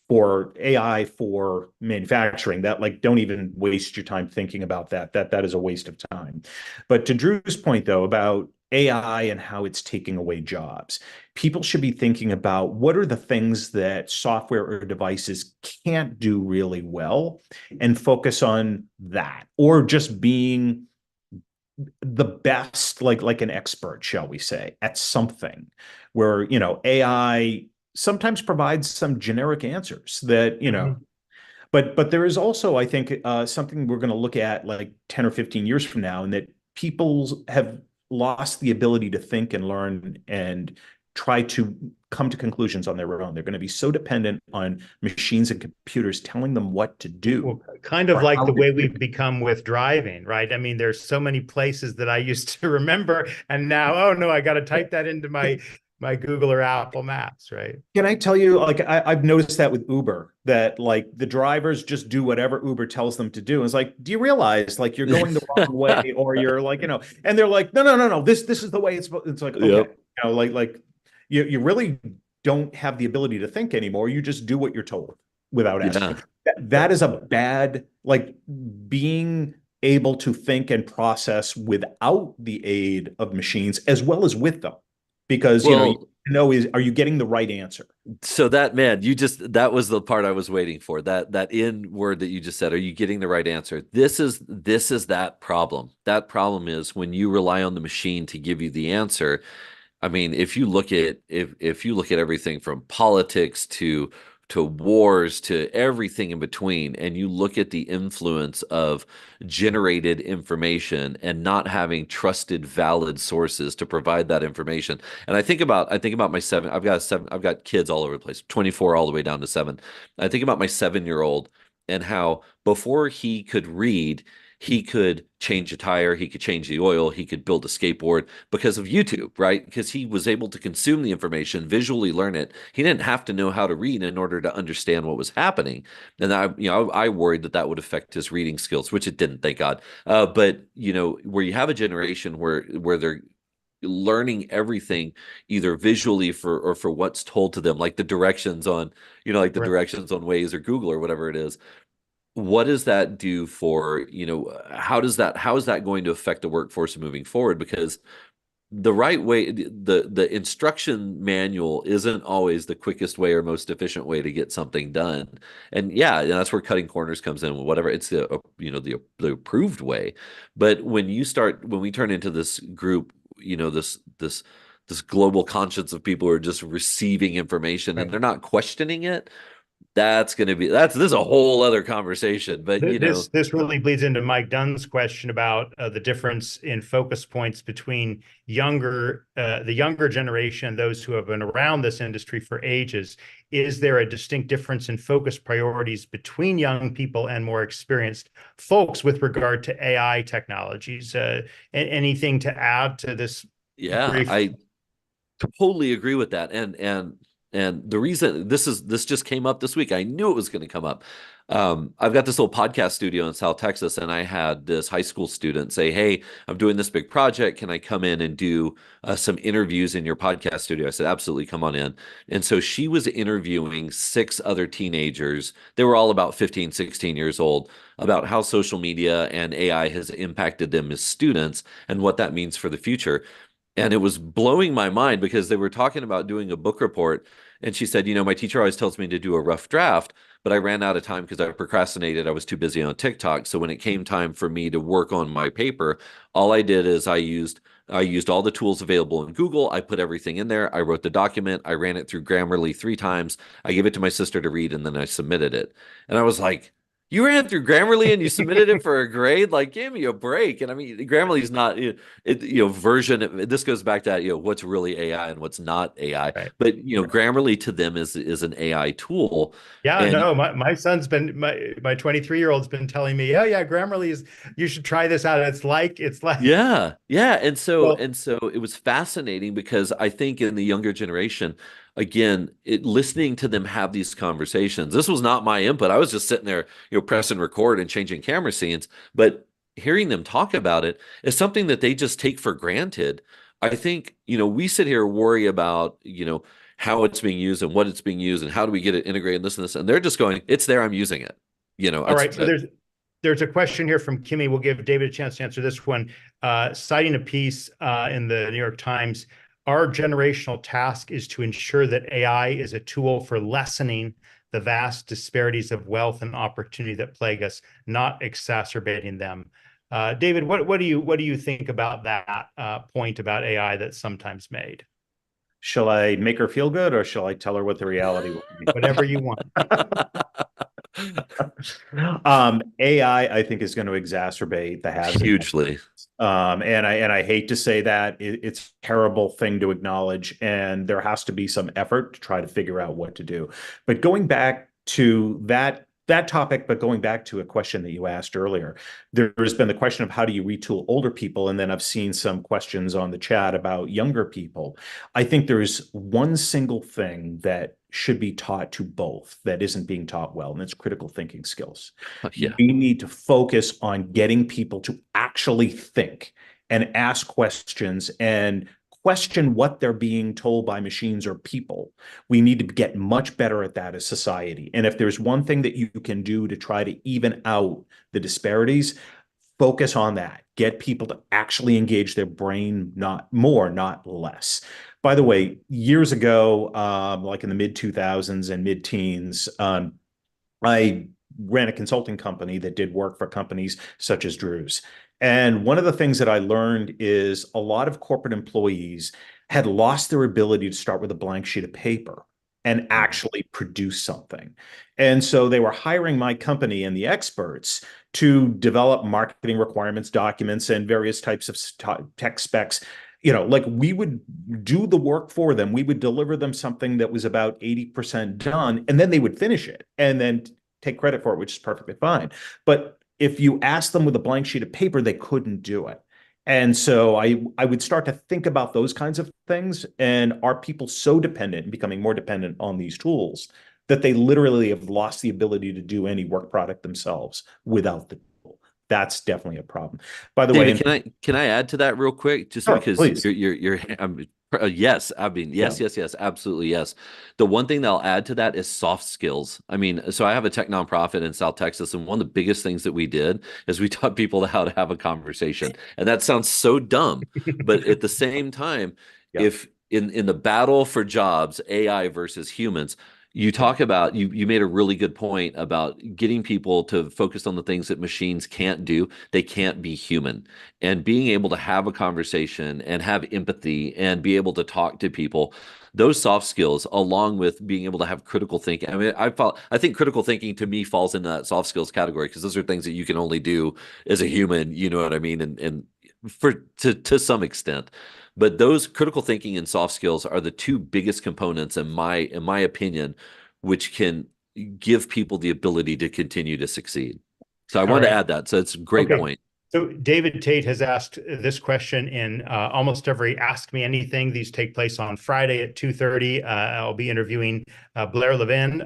for AI for manufacturing. That, like, don't even waste your time thinking about that. That is a waste of time. But to Drew's point, though, about AI and how it's taking away jobs, people should be thinking about what are the things that software or devices can't do really well, and focus on that, or just being the best, like an expert, shall we say, at something where, AI sometimes provides some generic answers that, Mhm. but there is also, I think, something we're going to look at like 10 or 15 years from now, and that people have lost the ability to think and learn and try to come to conclusions on their own. They're going to be so dependent on machines and computers telling them what to do Well, kind of or like how the to way do we've it. become with driving, right? I mean, there's so many places that I used to remember, and now, oh no, I got to type that into my Google or Apple Maps, right? Can I tell you, like, I've noticed that with Uber, that like the drivers just do whatever Uber tells them to do. And it's like, do you realize like you're going the wrong way, or you're like, and they're like, no, no, no, no, this is the way it's like, okay, Yep. like you really don't have the ability to think anymore. You just do what you're told without Yeah. asking. That is a bad, like being able to think and process without the aid of machines as well as with them, because Well, is, are you getting the right answer? so that, man, that was the part I was waiting for. That in word that you just said, are you getting the right answer? This is that problem. That problem is when you rely on the machine to give you the answer. I mean, if you look at everything from politics to wars to everything in between, and you look at the influence of generated information and not having trusted, valid sources to provide that information. And I think about my seven. I've got kids all over the place, 24 all the way down to 7. I think about my 7-year-old and how before he could read, he could change a tire, he could change the oil, he could build a skateboard because of YouTube, right? Because he was able to consume the information, visually learn it. He didn't have to know how to read in order to understand what was happening. And I worried that would affect his reading skills, which it didn't, thank God. But where you have a generation where they're learning everything either visually for what's told to them, like the directions on, like the Right. directions on Waze or Google or whatever it is. What does that do for, how is that going to affect the workforce moving forward? Because the right way, the instruction manual isn't always the quickest way or most efficient way to get something done. And yeah, that's where cutting corners comes in. Whatever, it's the approved way. But when we turn into this group, this global conscience of people who are just receiving information and Right. they're not questioning it, this is a whole other conversation. But This really bleeds into Mike Dunn's question about the difference in focus points between the younger generation, those who have been around this industry for ages. Is there a distinct difference in focus priorities between young people and more experienced folks with regard to AI technologies? Anything to add to this yeah, brief? I totally agree with that. And the reason this just came up this week, I knew it was going to come up. I've got this little podcast studio in South Texas, and I had this high school student say, "Hey, I'm doing this big project. Can I come in and do some interviews in your podcast studio?" I said, "Absolutely, come on in." And so she was interviewing 6 other teenagers. They were all about 15, 16 years old, about how social media and AI has impacted them as students and what that means for the future. And it was blowing my mind because they were talking about doing a book report. And she said, my teacher always tells me to do a rough draft, but I ran out of time because I procrastinated. I was too busy on TikTok. So when it came time for me to work on my paper, all I did is I used all the tools available in Google. I put everything in there. I wrote the document. I ran it through Grammarly 3 times. I gave it to my sister to read, and then I submitted it. And I was like, you ran through Grammarly and you submitted it for a grade? Like, give me a break. And I mean, Grammarly's not version. This goes back to what's really AI and what's not AI. Right. But Grammarly to them is an AI tool. Yeah, And no, my son's been my 23-year-old's been telling me, oh yeah, Grammarly is, you should try this out. It's like yeah, yeah. And so well, and so it was fascinating because I think in the younger generation, again, listening to them have these conversations. This was not my input. I was just sitting there, pressing record and changing camera scenes. But hearing them talk about it is something that they just take for granted. I think, we sit here and worry about, how it's being used and what it's being used and how do we get it integrated and this and this. And they're just going, it's there, I'm using it. all right. So there's a question here from Kimmy. We'll give David a chance to answer this one. Citing a piece in the New York Times, our generational task is to ensure that AI is a tool for lessening the vast disparities of wealth and opportunity that plague us, not exacerbating them. David, what do you think about that point about AI that's sometimes made? Shall I make her feel good, or shall I tell her what the reality will be? Whatever you want. AI, I think, is going to exacerbate the hazard. Hugely. And I hate to say that it's a terrible thing to acknowledge, and there has to be some effort to try to figure out what to do. But going back to that topic, but going back to a question that you asked earlier, there's been the question of how do you retool older people, and then I've seen some questions on the chat about younger people. I think there's one single thing that should be taught to both that isn't being taught well, and it's critical thinking skills. Yeah. We need to focus on getting people to actually think and ask questions and question what they're being told by machines or people. We need to get much better at that as society. And if there's one thing that you can do to try to even out the disparities, focus on that. Get people to actually engage their brain, not more, not less. By the way, years ago, like in the mid 2000s and mid teens, I ran a consulting company that did work for companies such as Drew's. And one of the things that I learned is a lot of corporate employees had lost their ability to start with a blank sheet of paper and actually produce something. And so they were hiring my company and the experts to develop marketing requirements, documents, and various types of tech specs. Like we would do the work for them. We would deliver them something that was about 80% done, and then they would finish it and then take credit for it, which is perfectly fine. But if you asked them with a blank sheet of paper, they couldn't do it. And so I would start to think about those kinds of things. And are people so dependent and becoming more dependent on these tools that they literally have lost the ability to do any work product themselves without the tool? That's definitely a problem. By the David, way, can I add to that real quick? Just sure, because please. yes, I mean, yes, absolutely, yes. The one thing that I'll add to that is soft skills. I mean, so I have a tech nonprofit in South Texas, and one of the biggest things that we did is we taught people how to have a conversation. And that sounds so dumb, but at the same time, Yeah. if in the battle for jobs, AI versus humans, you talk about you made a really good point about getting people to focus on the things that machines can't do. They can't be human. And being able to have a conversation and have empathy and be able to talk to people, those soft skills, along with being able to have critical thinking. I mean, I think critical thinking to me falls in that soft skills category, because those are things that you can only do as a human, you know what I mean? And to some extent. But those critical thinking and soft skills are the two biggest components, in my opinion, which can give people the ability to continue to succeed. So I wanted to add that. So it's a great point. So David Tate has asked this question in almost every Ask Me Anything. These take place on Friday at 2:30. I'll be interviewing Blair Levin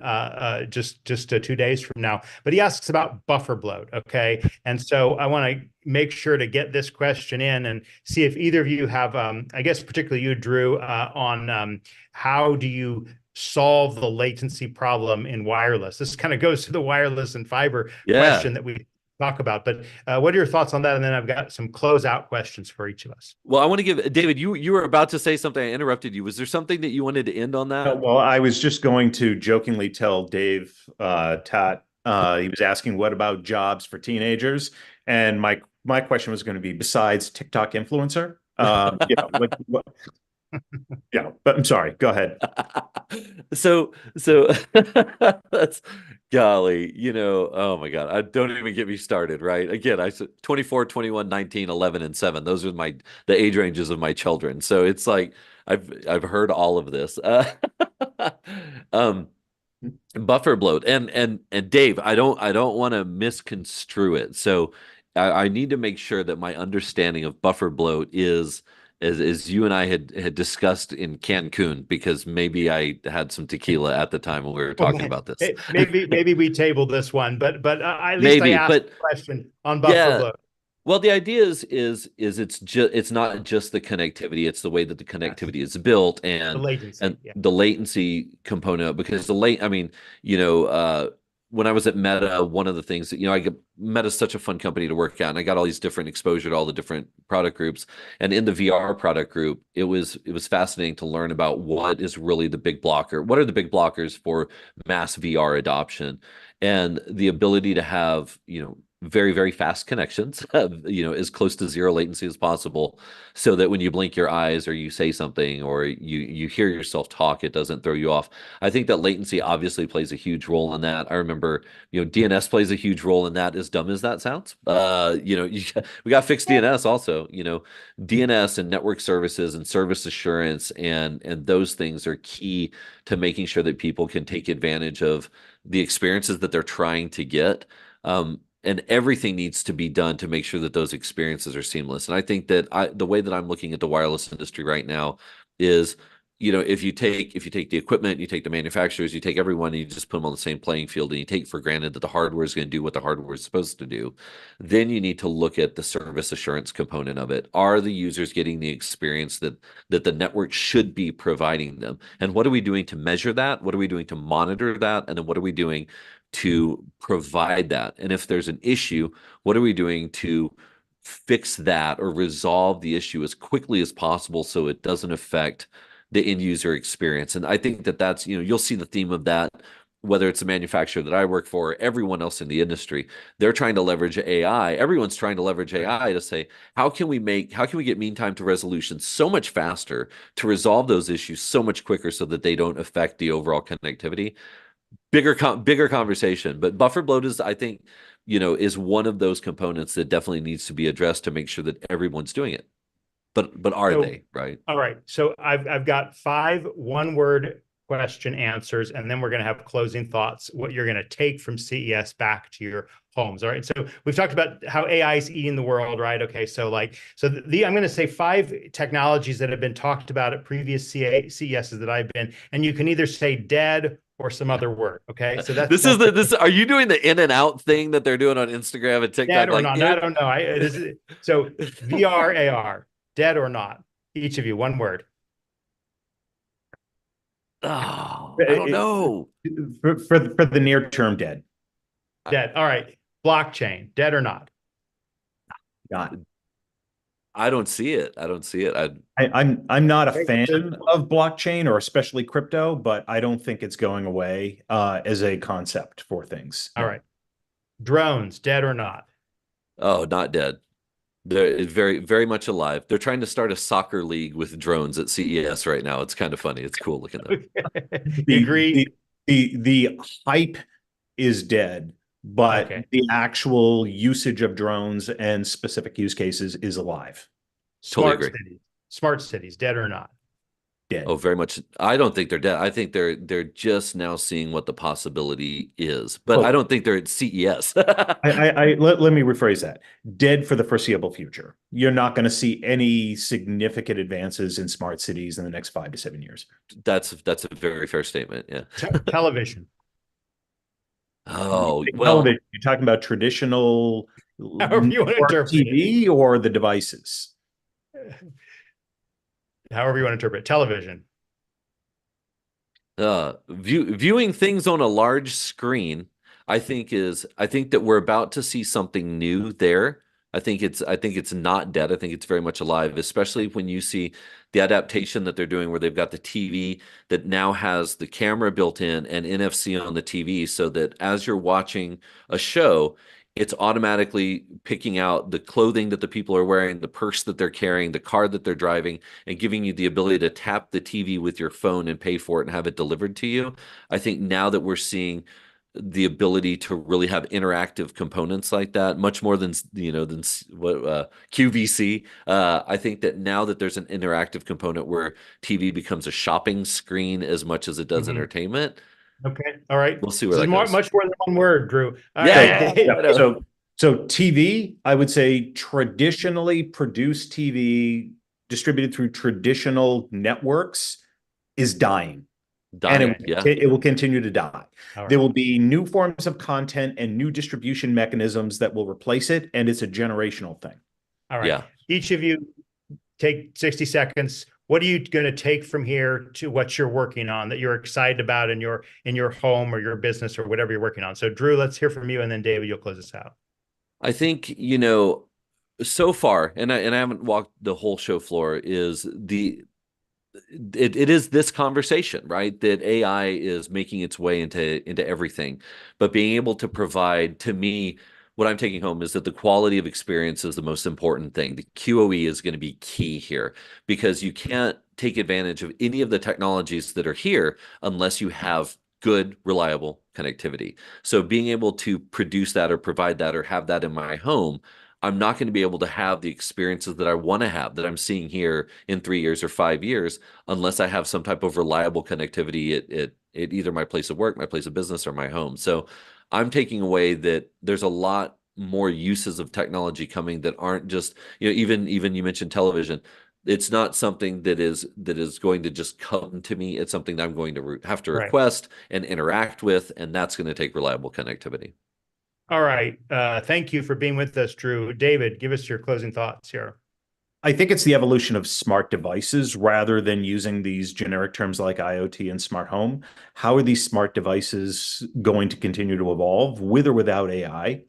just 2 days from now. But he asks about buffer bloat, okay? And so I want to make sure to get this question in and see if either of you have, I guess particularly you, Drew, on how do you solve the latency problem in wireless? This kind of goes to the wireless and fiber question that we talk about, but what are your thoughts on that? And then I've got some closeout questions for each of us. Well, I want to give David, you were about to say something. I interrupted you. Was there something that you wanted to end on that? Well, I was just going to jokingly tell Dave Tat, he was asking what about jobs for teenagers, and my question was going to be, besides TikTok influencer, what yeah, but I'm sorry, go ahead. So that's golly, oh my God, I don't even get me started, right? Again, I said 24, 21, 19, 11, and 7. Those are the age ranges of my children. So it's like I've heard all of this. Buffer bloat. And Dave, I don't want to misconstrue it. So I need to make sure that my understanding of buffer bloat is as you and I had discussed in Cancun, because maybe I had some tequila at the time when we were talking about this. Maybe we tabled this one, but at least I asked a question on buffer bloat. Well, the idea is it's not just the connectivity; it's the way that the connectivity is built and the latency component. Because when I was at Meta, one of the things that, Meta's such a fun company to work at, and I got all these different exposure to all the different product groups. And in the VR product group, it was fascinating to learn about what is really the big blocker. What are the big blockers for mass VR adoption? And the ability to have, very, very fast connections, as close to zero latency as possible, so that when you blink your eyes or you say something or you hear yourself talk, it doesn't throw you off. I think that latency obviously plays a huge role in that. I remember, DNS plays a huge role in that, as dumb as that sounds. We got fixed DNS also, DNS and network services and service assurance and those things are key to making sure that people can take advantage of the experiences that they're trying to get. And everything needs to be done to make sure that those experiences are seamless. And I think that the way that I'm looking at the wireless industry right now is, if you take the equipment, you take the manufacturers, you take everyone, and you just put them on the same playing field, and you take for granted that the hardware is going to do what the hardware is supposed to do, then you need to look at the service assurance component of it. Are the users getting the experience that the network should be providing them? And what are we doing to measure that? What are we doing to monitor that? And then what are we doing to provide that? And if there's an issue, what are we doing to fix that or resolve the issue as quickly as possible so it doesn't affect the end user experience? And I think that that's, you'll see the theme of that, whether it's a manufacturer that I work for, or everyone else in the industry. They're trying to leverage AI. Everyone's trying to leverage AI to say, how can we get mean time to resolution so much faster, to resolve those issues so much quicker so that they don't affect the overall connectivity? Bigger conversation, but buffer bloat is, I think, is one of those components that definitely needs to be addressed to make sure that everyone's doing it. But are they, right? All right. So I've got 5 one-word question answers, and then we're going to have closing thoughts, what you're going to take from CES back to your homes. All right. So we've talked about how AI is eating the world, right? Okay. So I'm going to say 5 technologies that have been talked about at previous CESs that I've been, and you can either say dead or some other word. Okay. So are you doing the in and out thing that they're doing on Instagram and TikTok? Dead or not? I don't know. So VR, AR, dead or not? Each of you, one word. Oh, I don't know. For the near term, dead. Dead. All right. Blockchain, dead or not? Not. I don't see it. I'm not a fan of blockchain, or especially crypto, but I don't think it's going away as a concept for things. All right. Drones, dead or not? Oh, not dead. They're very, very much alive. They're trying to start a soccer league with drones at CES right now. It's kind of funny. It's cool looking though. Agree. The hype is dead, but the actual usage of drones and specific use cases is alive. Smart cities, dead or not? Dead. Oh, very much. I don't think they're dead. I think they're just now seeing what the possibility is, but I don't think they're at CES. Let me rephrase that. Dead for the foreseeable future. You're not going to see any significant advances in smart cities in the next 5 to 7 years. That's a very fair statement. Yeah. Television. Oh, well, television. You're talking about traditional TV or the devices? However you want to interpret it. Television. Viewing things on a large screen, I think that we're about to see something new there. I think it's not dead. I think it's very much alive, especially when you see the adaptation that they're doing where they've got the TV that now has the camera built in and NFC on the TV, so that as you're watching a show, it's automatically picking out the clothing that the people are wearing, the purse that they're carrying, the car that they're driving, and giving you the ability to tap the TV with your phone and pay for it and have it delivered to you. I think now that we're seeing the ability to really have interactive components like that, much more than what QVC. I think that now that there's an interactive component where TV becomes a shopping screen as much as it does entertainment. Okay. All right. We'll see where that goes. Much more than one word, Drew. So TV, I would say traditionally produced TV distributed through traditional networks is dying. And it will continue to die. Right. There will be new forms of content and new distribution mechanisms that will replace it, and it's a generational thing. All right. Yeah. Each of you take 60 seconds. What are you going to take from here to what you're working on that you're excited about in your home or your business or whatever you're working on? So Drew, let's hear from you, and then David, you'll close us out. I think, so far, and I haven't walked the whole show floor, is it is this conversation, right? That AI is making its way into everything, but being able to provide, to me, what I'm taking home is that the quality of experience is the most important thing. The QoE is going to be key here because you can't take advantage of any of the technologies that are here unless you have good, reliable connectivity. So being able to produce that or provide that or have that in my home, I'm not going to be able to have the experiences that I want to have that I'm seeing here in 3 years or 5 years unless I have some type of reliable connectivity at either my place of work, my place of business, or my home. So I'm taking away that there's a lot more uses of technology coming that aren't just, even you mentioned television. It's not something that is going to just come to me. It's something that I'm going to have to Right. request and interact with, and that's going to take reliable connectivity. All right. Thank you for being with us, Drew. David, give us your closing thoughts here. I think it's the evolution of smart devices rather than using these generic terms like IoT and smart home. How are these smart devices going to continue to evolve with or without AI?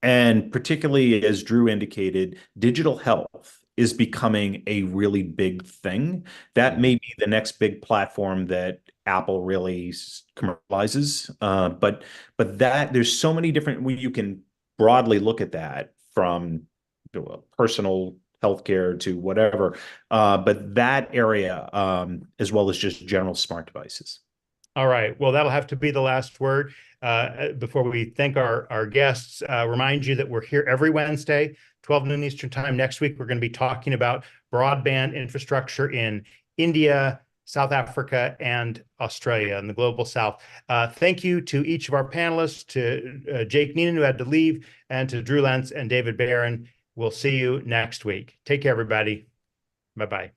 And particularly, as Drew indicated, digital health is becoming a really big thing. That may be the next big platform that Apple really commercializes. But that there's so many different you can broadly look at that from personal healthcare to whatever. But that area, as well as just general smart devices. All right. Well, that'll have to be the last word. Before we thank our guests, remind you that we're here every Wednesday, 12 noon Eastern time. Next week, we're going to be talking about broadband infrastructure in India, South Africa, and Australia in the global South. Thank you to each of our panelists, to Jake Neenan, who had to leave, and to Drew Lentz and David Barron. We'll see you next week. Take care, everybody. Bye-bye.